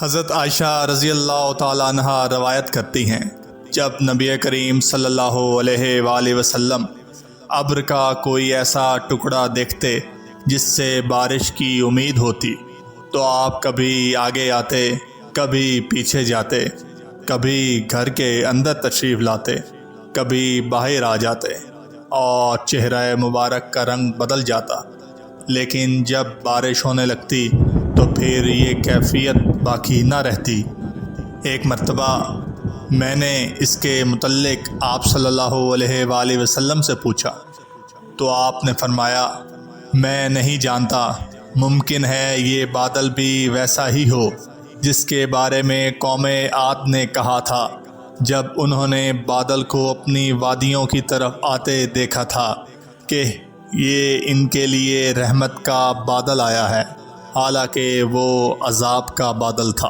حضرت عائشہ رضی اللہ تعالیٰ عنہا روایت کرتی ہیں، جب نبی کریم صلی اللہ علیہ وآلہ وسلم ابر کا کوئی ایسا ٹکڑا دیکھتے جس سے بارش کی امید ہوتی تو آپ کبھی آگے آتے، کبھی پیچھے جاتے، کبھی گھر کے اندر تشریف لاتے، کبھی باہر آ جاتے اور چہرہ مبارک کا رنگ بدل جاتا، لیکن جب بارش ہونے لگتی تو پھر یہ کیفیت باقی نہ رہتی۔ ایک مرتبہ میں نے اس کے متعلق آپ صلی اللہ علیہ وآلہ وسلم سے پوچھا تو آپ نے فرمایا، میں نہیں جانتا، ممکن ہے یہ بادل بھی ویسا ہی ہو جس کے بارے میں قوم عاد نے کہا تھا جب انہوں نے بادل کو اپنی وادیوں کی طرف آتے دیکھا تھا کہ یہ ان کے لیے رحمت کا بادل آیا ہے، حالانکہ وہ عذاب کا بادل تھا۔